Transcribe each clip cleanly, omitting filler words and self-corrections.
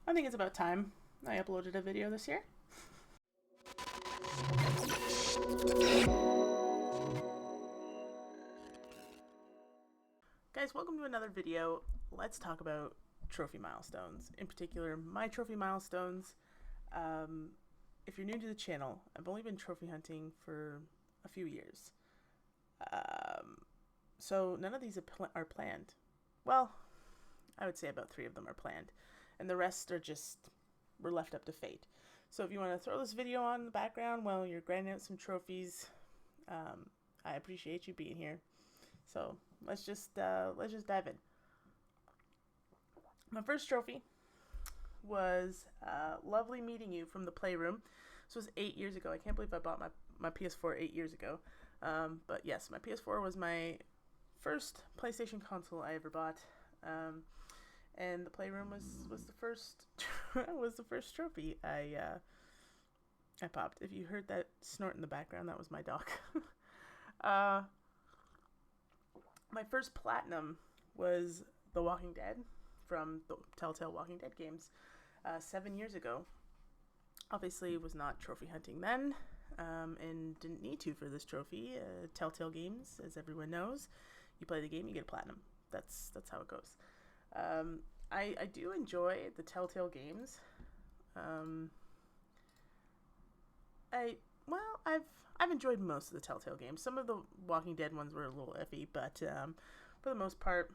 I think it's about time I uploaded a video this year. Guys, welcome to another video. Let's talk about trophy milestones. In particular, my trophy milestones. If you're new to the channel, I've only been trophy hunting for a few years. So none of these are planned. Well, I would say about 3 of them are planned. And the rest are we're left up to fate. So if you want to throw this video on in the background while you're grinding out some trophies, I appreciate you being here. So let's just dive in. My first trophy was lovely meeting you from the playroom. This was 8 years ago. I can't believe I bought my PS4 8 years ago. But yes, my PS4 was my first PlayStation console I ever bought. And the playroom was the first was the first trophy I popped. If you heard that snort in the background, that was my dog. My first platinum was The Walking Dead from the Telltale Walking Dead games 7 years ago. Obviously, was not trophy hunting then, and didn't need to for this trophy. Telltale games, as everyone knows, you play the game, you get a platinum. That's how it goes. I do enjoy the Telltale games. I've enjoyed most of the Telltale games. Some of the Walking Dead ones were a little iffy, but for the most part,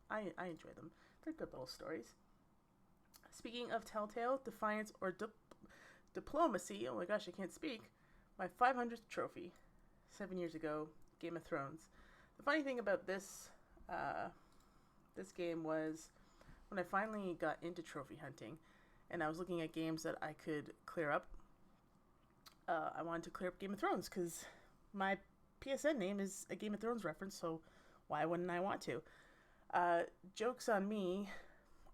I enjoy them. They're good little stories. Speaking of Telltale, Defiance or Diplomacy, oh my gosh, I can't speak. My 500th trophy, 7 years ago, Game of Thrones. The funny thing about this game was when I finally got into trophy hunting and I was looking at games that I could clear up. I wanted to clear up Game of Thrones because my PSN name is a Game of Thrones reference, so why wouldn't I want to? Joke's on me.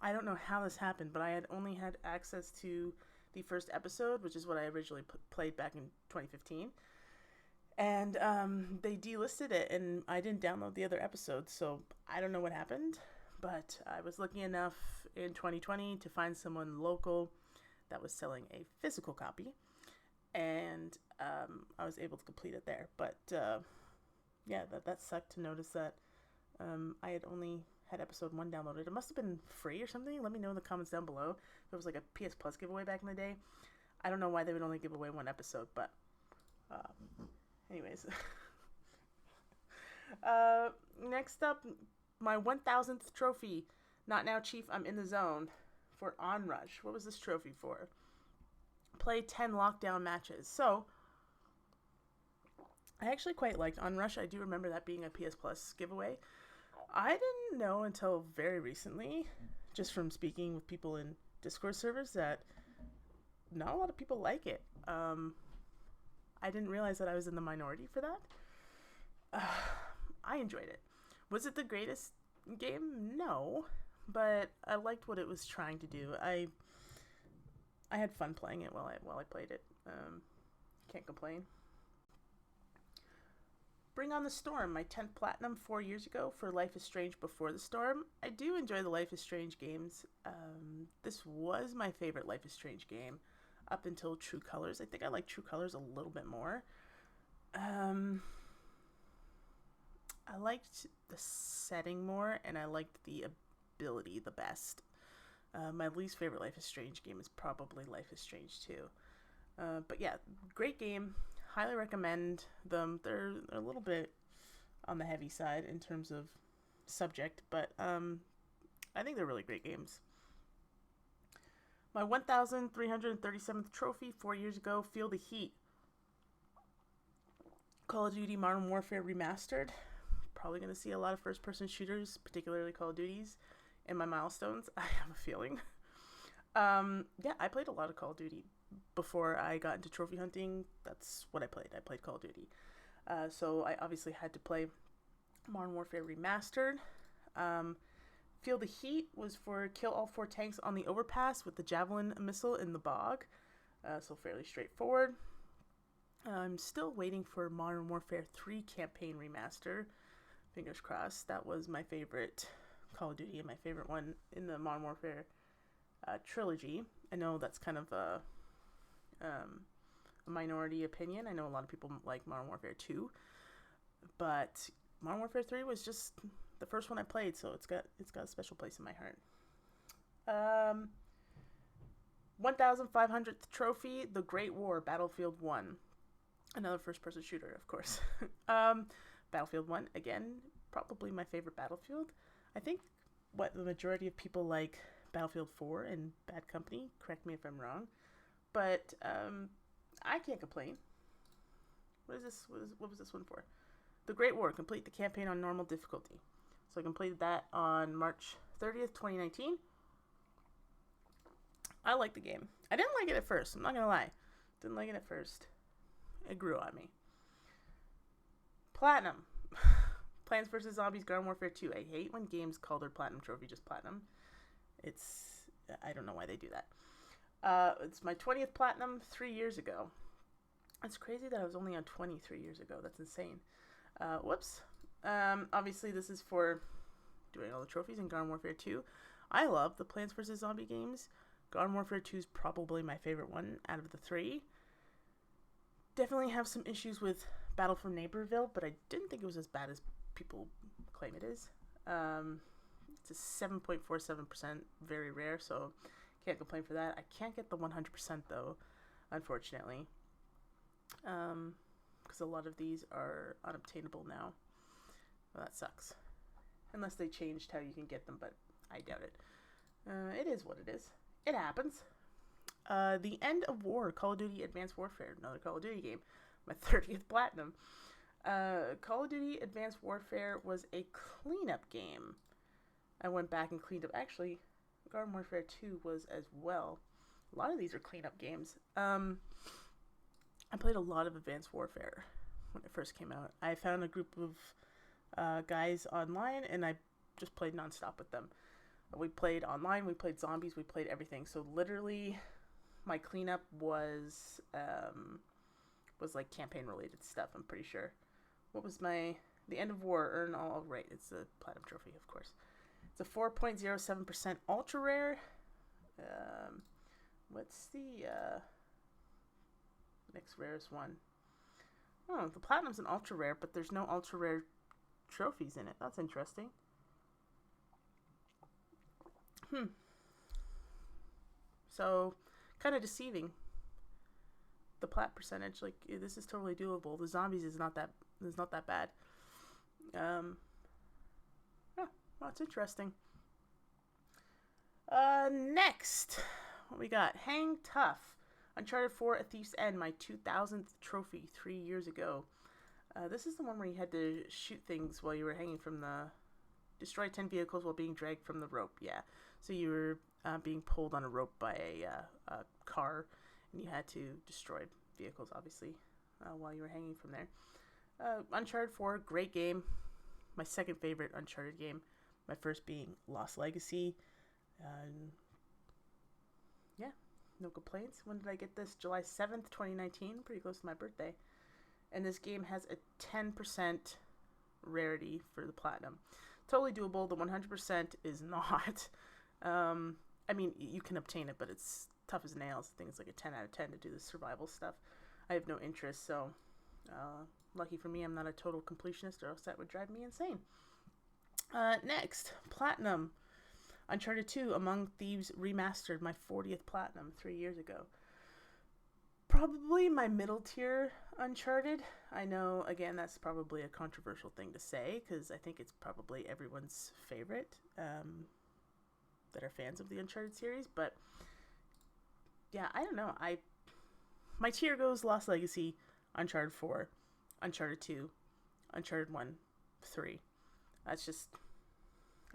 I don't know how this happened, but I had only had access to the first episode, which is what I originally played back in 2015. And they delisted it, and I didn't download the other episodes, so I don't know what happened. But I was lucky enough in 2020 to find someone local that was selling a physical copy, and I was able to complete it there. But yeah, that sucked to notice that I had only had episode 1 downloaded. It must have been free or something. Let me know in the comments down below. If it was like a PS Plus giveaway back in the day. I don't know why they would only give away 1 episode, but anyways. Next up, my 1000th trophy. Not now, Chief. I'm in the zone for Onrush. What was this trophy for? Play 10 lockdown matches. So, I actually quite liked Onrush. I do remember that being a PS Plus giveaway. I didn't know until very recently, just from speaking with people in Discord servers, that not a lot of people like it. I didn't realize that I was in the minority for that. I enjoyed it. Was it the greatest game? No, but I liked what it was trying to do. I had fun playing it while I played it. Can't complain. Bring on the Storm, my 10th platinum 4 years ago for Life is Strange Before the Storm. I do enjoy the Life is Strange games. This was my favorite Life is Strange game up until True Colors. I think I like True Colors a little bit more. I liked the setting more, and I liked the ability the best. My least favorite Life is Strange game is probably Life is Strange 2. But yeah, great game. Highly recommend them. They're a little bit on the heavy side in terms of subject, but I think they're really great games. My 1,337th trophy 4 years ago, Feel the Heat. Call of Duty Modern Warfare Remastered. Probably going to see a lot of first-person shooters, particularly Call of Duties, in my milestones. I have a feeling. Yeah, I played a lot of Call of Duty before I got into trophy hunting. That's what I played. I played Call of Duty. So I obviously had to play Modern Warfare Remastered. Feel the Heat was for kill all 4 tanks on the overpass with the Javelin missile in the bog. So fairly straightforward. I'm still waiting for Modern Warfare 3 campaign remaster. Fingers crossed. That was my favorite Call of Duty and my favorite one in the Modern Warfare trilogy. I know that's kind of a minority opinion. I know a lot of people like Modern Warfare 2, but Modern Warfare 3 was just the first one I played, so it's got a special place in my heart. 1,500th trophy, The Great War, Battlefield 1. Another first-person shooter, of course. Battlefield 1, again, probably my favorite Battlefield. I think the majority of people like Battlefield 4 and Bad Company. Correct me if I'm wrong. But I can't complain. What is this? What was this one for? The Great War. Complete the campaign on normal difficulty. So I completed that on March 30th, 2019. I like the game. I didn't like it at first. I'm not going to lie. Didn't like it at first. It grew on me. Platinum. Plants vs. Zombies Garden Warfare 2. I hate when games call their Platinum trophy just Platinum. I don't know why they do that. It's my 20th Platinum 3 years ago. It's crazy that I was only on 20 3 years ago. That's insane. Whoops. Obviously, this is for doing all the trophies in Garden Warfare 2. I love the Plants vs. Zombie games. Garden Warfare 2 is probably my favorite one out of the three. Definitely have some issues with Battle for Neighborville, but I didn't think it was as bad as people claim it is. It's a 7.47%, very rare, so can't complain for that. I can't get the 100% though, unfortunately, because a lot of these are unobtainable now. Well, that sucks. Unless they changed how you can get them, but I doubt it. It is what it is. It happens. The End of War, Call of Duty Advanced Warfare, another Call of Duty game. My 30th Platinum. Call of Duty Advanced Warfare was a cleanup game. I went back and cleaned up. Actually, Garden Warfare 2 was as well. A lot of these are cleanup games. I played a lot of Advanced Warfare when it first came out. I found a group of guys online, and I just played nonstop with them. We played online, we played zombies, we played everything. So literally, my cleanup was like campaign related stuff. I'm pretty sure. What was the End of War? Earn all right. It's a platinum trophy, of course. It's a 4.07% ultra rare. What's the next rarest one? Oh, the platinum's an ultra rare, but there's no ultra rare trophies in it. That's interesting. So, kind of deceiving. The plat percentage, like, this is totally doable. The zombies is not that bad. Well, it's interesting. Next, what we got? Hang Tough. Uncharted 4: A Thief's End, my 2000th trophy 3 years ago. This is the one where you had to shoot things while you were hanging from the... Destroy 10 vehicles while being dragged from the rope, yeah. So you were being pulled on a rope by a car, and you had to destroy vehicles, obviously, while you were hanging from there. Uncharted 4, great game. My second favorite Uncharted game. My first being Lost Legacy. Yeah, no complaints. When did I get this? July 7th, 2019. Pretty close to my birthday. And this game has a 10% rarity for the platinum. Totally doable. The 100% is not. I mean, you can obtain it, but it's tough as nails. I think it's like a 10 out of 10 to do the survival stuff. I have no interest, so lucky for me, I'm not a total completionist, or else that would drive me insane. Next, Platinum. Uncharted 2, Among Thieves Remastered, my 40th Platinum 3 years ago. Probably my middle tier Uncharted. I know, again, that's probably a controversial thing to say, because I think it's probably everyone's favorite that are fans of the Uncharted series, but yeah, I don't know. My tier goes Lost Legacy, Uncharted 4, Uncharted 2, Uncharted 1, 3. That's just,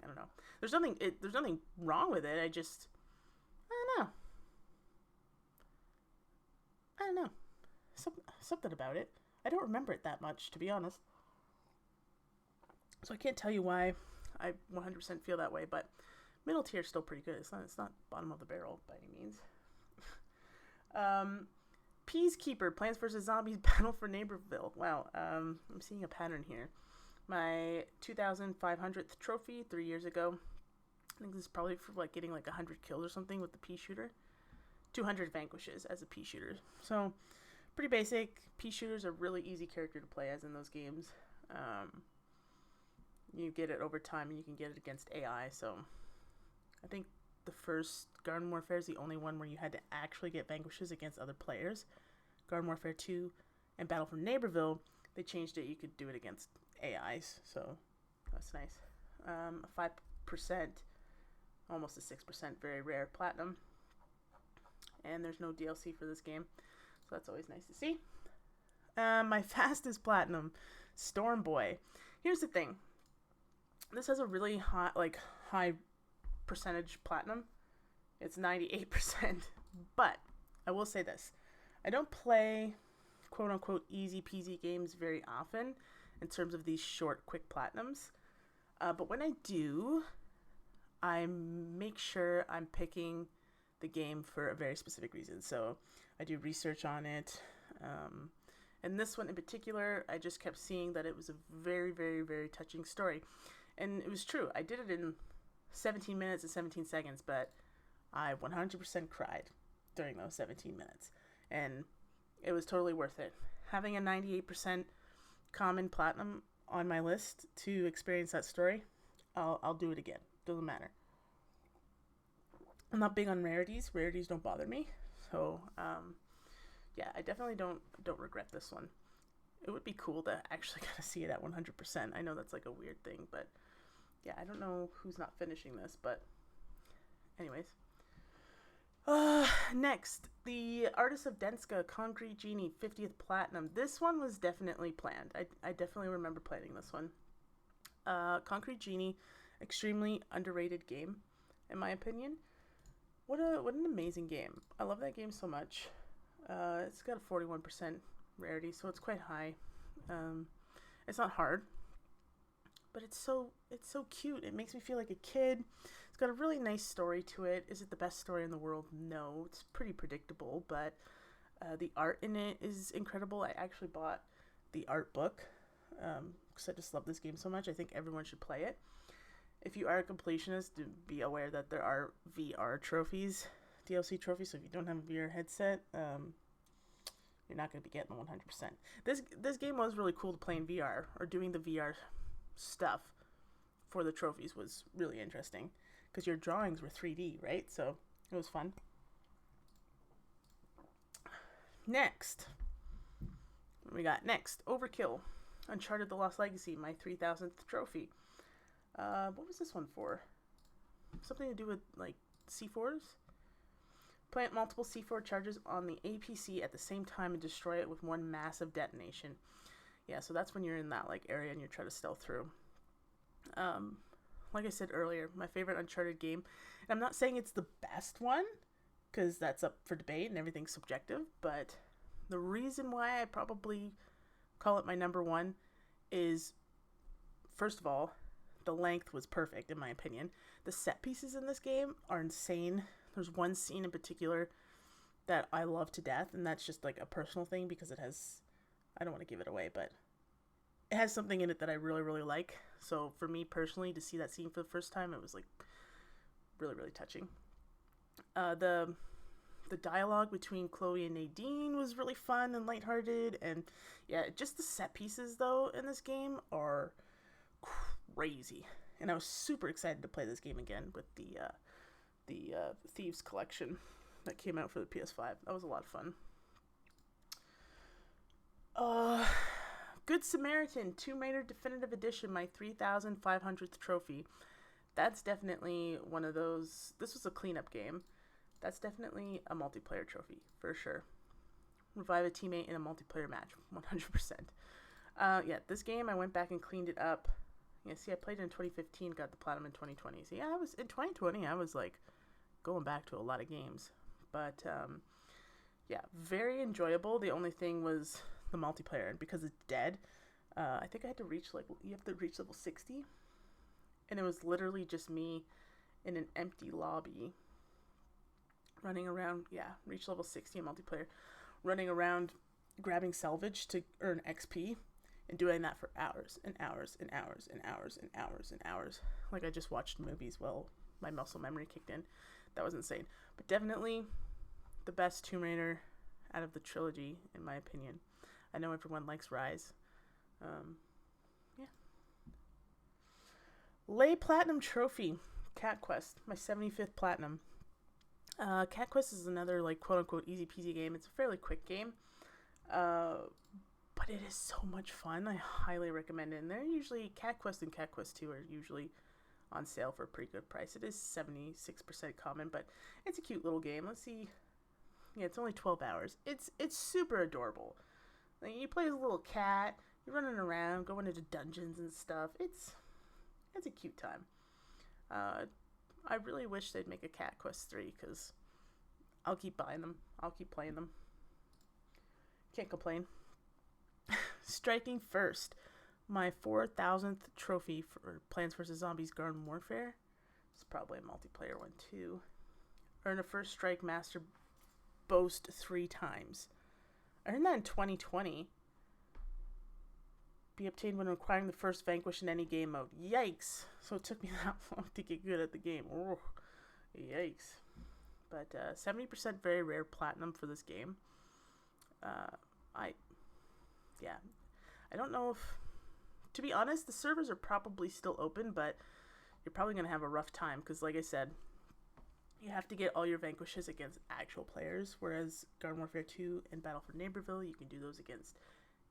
I don't know. There's nothing wrong with it. I don't know. Something about it. I don't remember it that much, to be honest. So I can't tell you why I 100% feel that way, but middle tier is still pretty good. It's not bottom of the barrel by any means. Peacekeeper, Plants vs. Zombies, Battle for Neighborville. Wow, I'm seeing a pattern here. My 2,500th trophy 3 years ago. I think this is probably for like getting like 100 kills or something with the pea shooter. 200 vanquishes as a pea shooter. So pretty basic. Pea shooters are really easy character to play as in those games. You get it over time and you can get it against AI. So I think the first Garden Warfare is the only one where you had to actually get vanquishes against other players. Garden Warfare 2 and Battle for Neighborville, they changed it. You could do it against AIs. So that's nice. 5%, almost a 6%, very rare platinum. And there's no DLC for this game. So that's always nice to see. My fastest platinum, Storm Boy. Here's the thing. This has a really high percentage platinum. It's 98%. But I will say this. I don't play quote unquote easy peasy games very often in terms of these short, quick platinums. But when I do, I make sure I'm picking the game for a very specific reason. So I do research on it. And this one in particular, I just kept seeing that it was a very, very, very touching story. And it was true. I did it in 17 minutes and 17 seconds, but I 100% cried during those 17 minutes. And it was totally worth it. Having a 98% common platinum on my list to experience that story, I'll do it again. Doesn't matter. I'm not big on rarities. Rarities don't bother me. So, yeah, I definitely don't regret this one. It would be cool to actually kind of see it at 100%. I know that's like a weird thing, but yeah, I don't know who's not finishing this, but anyways. Next, the Artist of Denska Concrete Genie 50th Platinum. This one was definitely planned. I definitely remember planning this one. Concrete Genie, extremely underrated game, in my opinion. What an amazing game. I love that game so much. It's got a 41% rarity, so it's quite high. It's not hard, but it's so cute. It makes me feel like a kid. It's got a really nice story to it. Is it the best story in the world? No, it's pretty predictable, but the art in it is incredible. I actually bought the art book because I just love this game so much. I think everyone should play it. If you are a completionist, be aware that there are VR trophies, DLC trophies, so if you don't have a VR headset, you're not going to be getting the 100%. This game was really cool to play in VR, or doing the VR stuff for the trophies was really interesting, because your drawings were 3D, right? So it was fun. Next, what we got next? Overkill, Uncharted: The Lost Legacy, my 3000th trophy. What was this one for? Something to do with, like, C4s? Plant multiple C4 charges on the APC at the same time and destroy it with one massive detonation. Yeah, so that's when you're in that, like, area and you're trying to stealth through. Like I said earlier, my favorite Uncharted game. And I'm not saying it's the best one, because that's up for debate and everything's subjective, but the reason why I probably call it my number one is, first of all, the length was perfect, in my opinion. The set pieces in this game are insane. There's one scene in particular that I love to death, and that's just like a personal thing because it has, I don't want to give it away, but it has something in it that I really, really like. So for me personally, to see that scene for the first time, it was like really, really touching. The dialogue between Chloe and Nadine was really fun and lighthearted, and yeah, just the set pieces though in this game are crazy, and I was super excited to play this game again with the Thieves Collection that came out for the PS5. That was a lot of fun. Good Samaritan Tomb Raider Definitive Edition, my 3,500th trophy. That's definitely one of those. This was a cleanup game. That's definitely a multiplayer trophy for sure. Revive a teammate in a multiplayer match, 100%. Yeah, this game I went back and cleaned it up. Yeah, see, I played it in 2015, got the platinum in 2020. See, I was in 2020. I was like going back to a lot of games, but yeah, very enjoyable. The only thing was the multiplayer, and because it's dead, I think I had to reach you have to reach level 60, and it was literally just me in an empty lobby running around. Yeah, reach level 60 in multiplayer, running around grabbing salvage to earn XP. And doing that for hours and hours and hours and hours and hours and hours. Like I just watched movies while my muscle memory kicked in. That was insane. But definitely the best Tomb Raider out of the trilogy, in my opinion. I know everyone likes Rise. Yeah. Lay Platinum Trophy. Cat Quest. My 75th Platinum. Cat Quest is another, like, quote-unquote easy peasy game. It's a fairly quick game. But it is so much fun. I highly recommend it. And they're usually, Cat Quest and Cat Quest 2 are usually on sale for a pretty good price. It is 76% common, but it's a cute little game. Let's see. Yeah, it's only 12 hours. It's super adorable. Like, you play as a little cat. You're running around, going into dungeons and stuff. It's a cute time. I really wish they'd make a Cat Quest 3, because I'll keep buying them. I'll keep playing them. Can't complain. Striking First. My 4,000th trophy for Plants vs. Zombies Garden Warfare. It's probably a multiplayer one too. Earn a first strike master boast 3 times. I earned that in 2020. Be obtained when acquiring the first vanquish in any game mode. Yikes! So it took me that long to get good at the game. Oh, yikes. But 70% very rare platinum for this game. I don't know if... To be honest, the servers are probably still open, but you're probably going to have a rough time, because like I said, you have to get all your vanquishes against actual players, whereas Garden Warfare 2 and Battle for Neighborville, you can do those against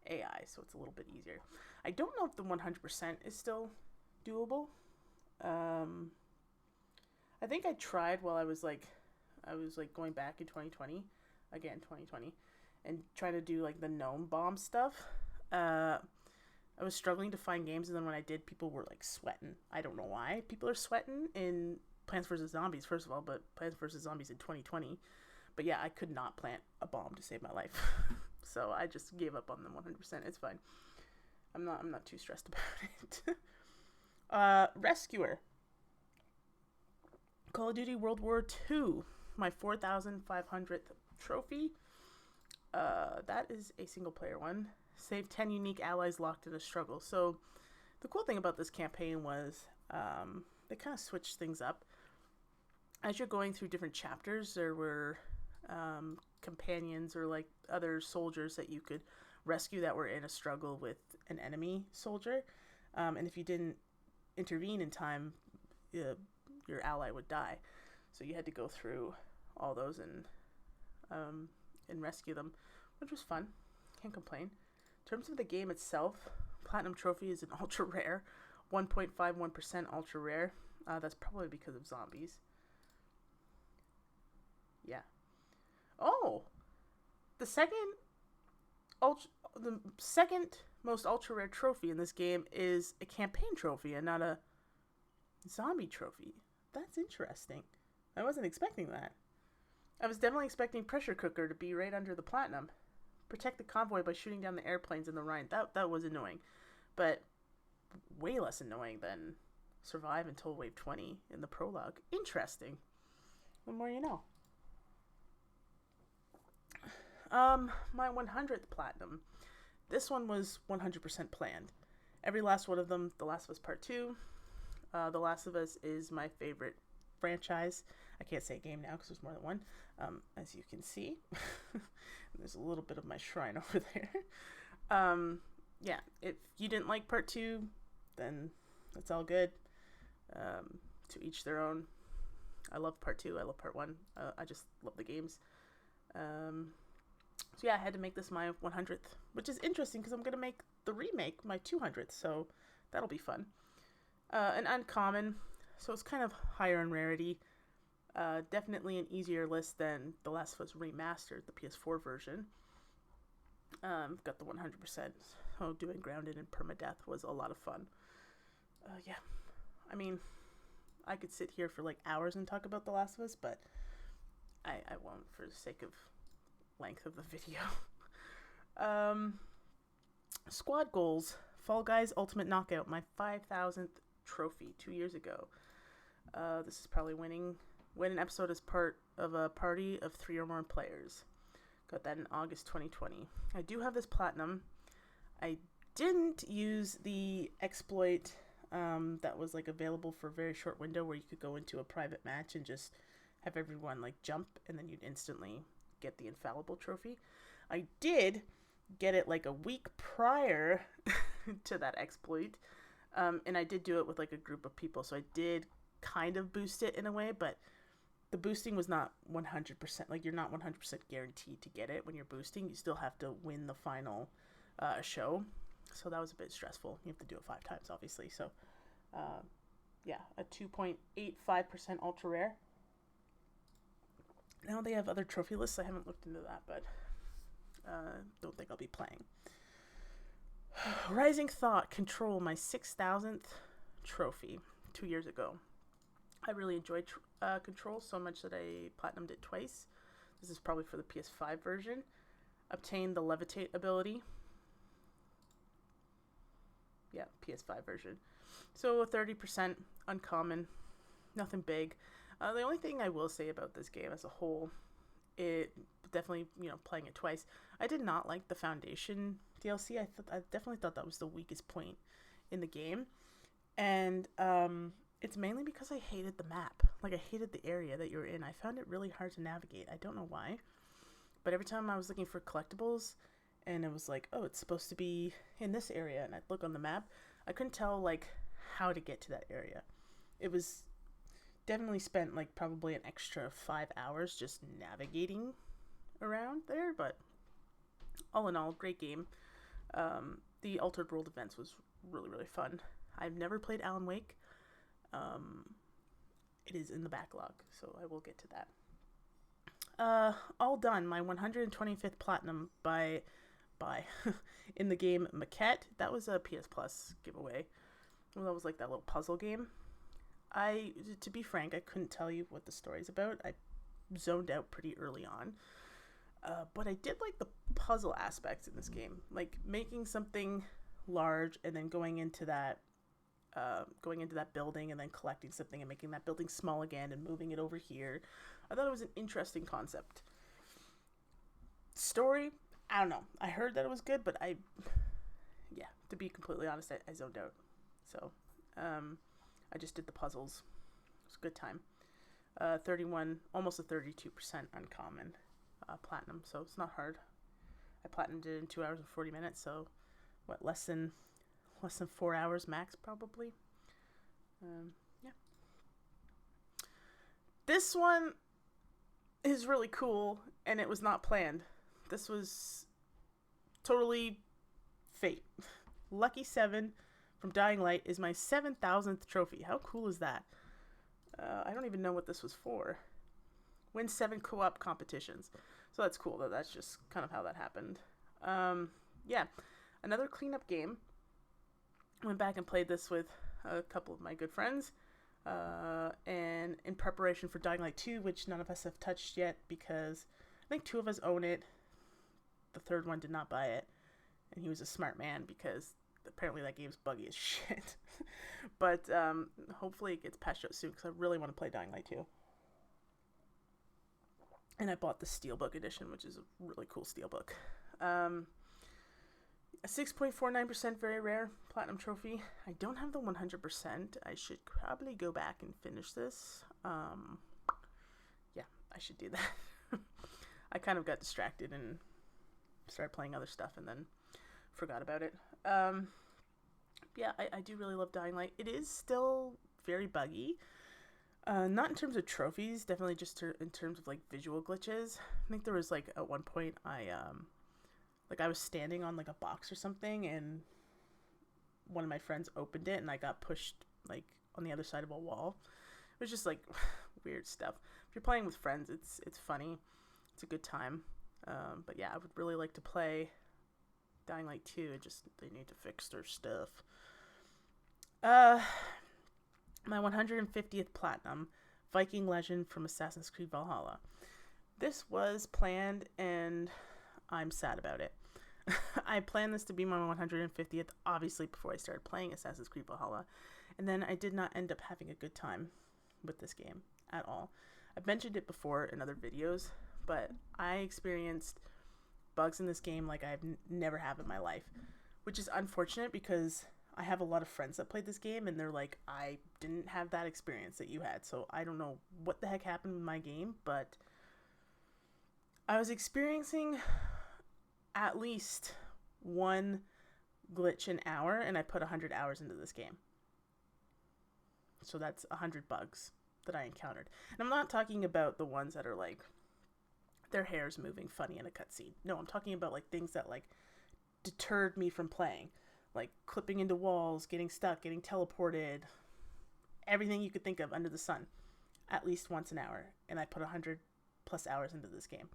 AI, so it's a little bit easier. I don't know if the 100% is still doable. I think I tried while I was going back in 2020, and trying to do like the gnome bomb stuff. I was struggling to find games, and then when I did, people were like sweating. I don't know why people are sweating in Plants vs. Zombies, first of all, but Plants vs. Zombies in 2020. But yeah, I could not plant a bomb to save my life. So I just gave up on them 100%. It's fine. I'm not too stressed about it. Rescuer. Call of Duty World War II. My 4,500th trophy. That is a single player one. Save 10 unique allies locked in a struggle. So the cool thing about this campaign was they kind of switched things up. As you're going through different chapters, there were companions or like other soldiers that you could rescue that were in a struggle with an enemy soldier. And if you didn't intervene in time, your ally would die. So you had to go through all those and rescue them, which was fun. Can't complain. In terms of the game itself, Platinum Trophy is an ultra rare, 1.51% ultra rare. That's probably because of zombies. Yeah. Oh, the second most ultra rare trophy in this game is a campaign trophy and not a zombie trophy. That's interesting. I wasn't expecting that. I was definitely expecting Pressure Cooker to be right under the platinum. Protect the convoy by shooting down the airplanes in the Rhine. That was annoying. But way less annoying than survive until wave 20 in the prologue. Interesting. The more you know. My 100th platinum. This one was 100% planned. Every last one of them, The Last of Us Part 2. The Last of Us is my favorite franchise. I can't say game now because there's more than one. As you can see, there's a little bit of my shrine over there. Yeah, if you didn't like part 2, then that's all good. To each their own. I love part 2. I love part 1. I just love the games. So yeah, I had to make this my 100th, which is interesting because I'm going to make the remake my 200th, so that'll be fun. An uncommon, so it's kind of higher in rarity. Definitely an easier list than The Last of Us Remastered, the PS4 version. Got the 100%. So doing Grounded and Permadeath was a lot of fun. Yeah, I mean, I could sit here for like hours and talk about The Last of Us, but I won't for the sake of length of the video. Squad goals. Fall Guys Ultimate Knockout, my 5,000th trophy 2 years ago. This is probably winning. Win an episode as part of a party of 3 or more players. Got that in August 2020. I do have this platinum. I didn't use the exploit that was like available for a very short window where you could go into a private match and just have everyone like jump, and then you'd instantly get the infallible trophy. I did get it like a week prior to that exploit, and I did do it with like a group of people, so I did kind of boost it in a way, but the boosting was not 100%. Like, you're not 100% guaranteed to get it when you're boosting. You still have to win the final show, so that was a bit stressful. You have to do it 5 times, obviously. So yeah, a 2.85% ultra rare. Now they have other trophy lists. I haven't looked into that, but don't think I'll be playing. Rising Thought Control, my 6,000th trophy 2 years ago. I really enjoyed Control so much that I platinumed it twice. This is probably for the PS5 version. Obtained the Levitate ability. Yeah, PS5 version. So a 30% uncommon. Nothing big. The only thing I will say about this game as a whole, it definitely, playing it twice, I did not like the Foundation DLC. I definitely thought that was the weakest point in the game. And it's mainly because I hated the map. Like, I hated the area that you were in. I found it really hard to navigate. I don't know why. But every time I was looking for collectibles, and it was like, oh, it's supposed to be in this area, and I'd look on the map, I couldn't tell, like, how to get to that area. It was definitely spent, like, probably an extra 5 hours just navigating around there, but all in all, great game. The Altered World events was really, really fun. I've never played Alan Wake. It is in the backlog, so I will get to that. All done. My 125th platinum by in the game Maquette. That was a PS Plus giveaway. Well, that was like that little puzzle game. To be frank, I couldn't tell you what the story's about. I zoned out pretty early on. But I did like the puzzle aspects in this game, like making something large and then going into that building and then collecting something and making that building small again and moving it over here. I thought it was an interesting concept. Story, I don't know. I heard that it was good, but to be completely honest, I zoned out. So, I just did the puzzles. It was a good time. 31, almost a 32% uncommon platinum, so it's not hard. I platinumed it in 2 hours and 40 minutes, so what, less than 4 hours max, probably. Yeah. This one is really cool, and it was not planned. This was totally fate. Lucky 7 from Dying Light is my 7,000th trophy. How cool is that? I don't even know what this was for. Win 7 co-op competitions. So that's cool. That's just kind of how that happened. Yeah, another cleanup game. Went back and played this with a couple of my good friends. And in preparation for Dying Light 2, which none of us have touched yet because I think 2 of us own it. The third one did not buy it. And he was a smart man because apparently that game's buggy as shit. But hopefully it gets patched out soon because I really want to play Dying Light 2. And I bought the Steelbook edition, which is a really cool Steelbook. A 6.49% very rare platinum trophy. I don't have the 100%. I should probably go back and finish this. Yeah, I should do that. I kind of got distracted and started playing other stuff and then forgot about it. Yeah, I do really love Dying Light. It is still very buggy. Not in terms of trophies, definitely just in terms of like visual glitches. I think there was like at one point I was standing on like a box or something and one of my friends opened it and I got pushed like on the other side of a wall. It was just like weird stuff. If you're playing with friends, it's funny. It's a good time. But yeah, I would really like to play Dying Light 2. They need to fix their stuff. My 150th platinum, Viking Legend from Assassin's Creed Valhalla. This was planned and I'm sad about it. I planned this to be my 150th, obviously, before I started playing Assassin's Creed Valhalla. And then I did not end up having a good time with this game at all. I've mentioned it before in other videos, but I experienced bugs in this game like I've never have in my life, which is unfortunate because I have a lot of friends that played this game, and they're like, I didn't have that experience that you had, so I don't know what the heck happened with my game, but I was experiencing at least one glitch an hour, and I put 100 hours into this game. So that's 100 bugs that I encountered. And I'm not talking about the ones that are like, their hair's moving funny in a cutscene. No, I'm talking about like things that like deterred me from playing. Like clipping into walls, getting stuck, getting teleported, everything you could think of under the sun, at least once an hour. And I put 100 plus hours into this game,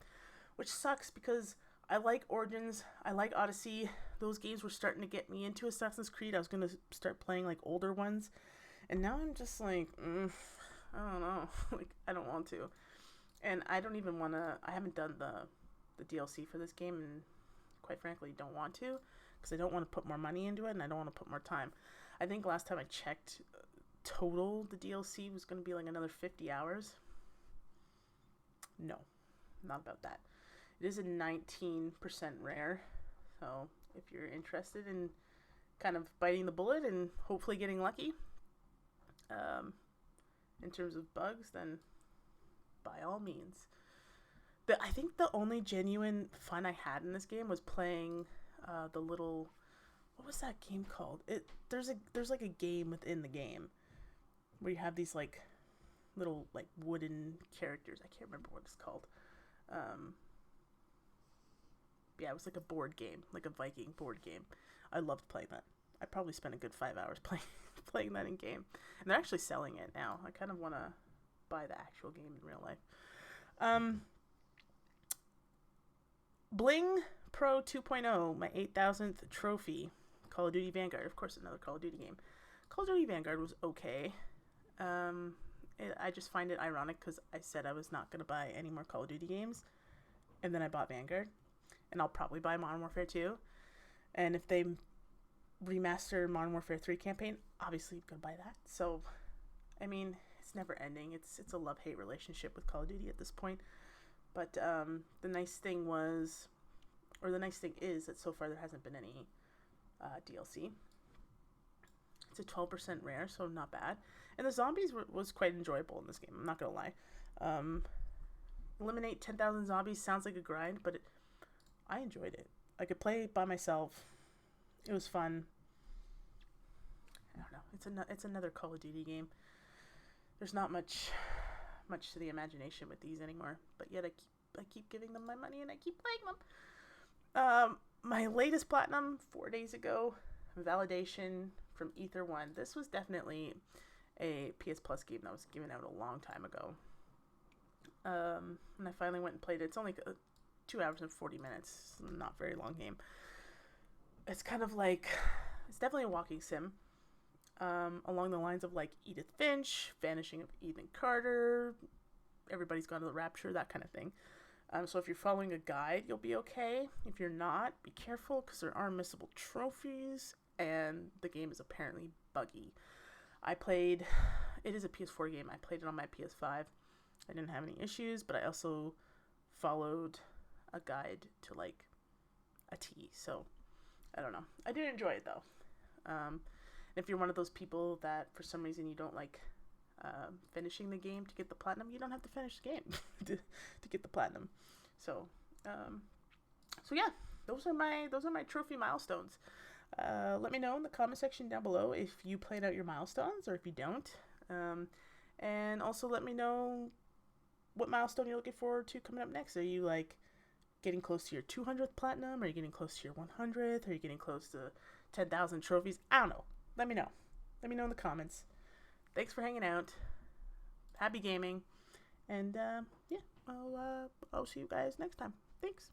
which sucks because I like Origins, I like Odyssey. Those games were starting to get me into Assassin's Creed. I was going to start playing like older ones, and now I'm just like, I don't know, like I don't want to. And I don't even want to, I haven't done the DLC for this game, and quite frankly don't want to, because I don't want to put more money into it, and I don't want to put more time. I think last time I checked, total the DLC was going to be like another 50 hours. No, not about that. It is a 19% rare, so if you're interested in kind of biting the bullet and hopefully getting lucky, in terms of bugs, then by all means. I think the only genuine fun I had in this game was playing the little, what was that game called? There's like a game within the game where you have these like little like wooden characters. I can't remember what it's called. Yeah, it was like a board game, like a Viking board game. I loved playing that. I probably spent a good 5 hours playing that in game, and they're actually selling it now. I kind of want to buy the actual game in real life. Bling Pro 2.0, my 8,000th trophy. Call of Duty Vanguard, of course, another Call of Duty game. Call of Duty Vanguard was okay. I just find it ironic because I said I was not going to buy any more Call of Duty games, and then I bought Vanguard, and I'll probably buy Modern Warfare 2. And if they remaster Modern Warfare 3 campaign, obviously I'm going to buy that. So, I mean, it's never ending. It's a love-hate relationship with Call of Duty at this point. But the nice thing is that so far there hasn't been any DLC. It's a 12% rare, so not bad. And the zombies was quite enjoyable in this game, I'm not going to lie. Eliminate 10,000 zombies sounds like a grind, but I enjoyed it. I could play it by myself. It was fun. I don't know. It's another Call of Duty game. There's not much to the imagination with these anymore, but yet I keep giving them my money and I keep playing them. My latest platinum 4 days ago, Validation from Ether 1. This was definitely a PS Plus game that was given out a long time ago. And I finally went and played it. It's only 2 hours and 40 minutes. Not very long game. It's kind of like, it's definitely a walking sim. Along the lines of like Edith Finch, Vanishing of Ethan Carter, Everybody's Gone to the Rapture, that kind of thing. So if you're following a guide, you'll be okay. If you're not, be careful because there are missable trophies, and the game is apparently buggy. It is a PS4 game. I played it on my PS5. I didn't have any issues, but I also followed a guide to like a T. So I don't know. I did enjoy it though. If you're one of those people that for some reason you don't like finishing the game to get the platinum, you don't have to finish the game to get the platinum. So yeah, those are my trophy milestones. Let me know in the comment section down below if you played out your milestones or if you don't. And also let me know what milestone you're looking forward to coming up next. Are you like getting close to your 200th platinum? Are you getting close to your 100th? Are you getting close to 10,000 trophies? I don't know. Let me know. Let me know in the comments. Thanks for hanging out. Happy gaming. And yeah, I'll see you guys next time. Thanks.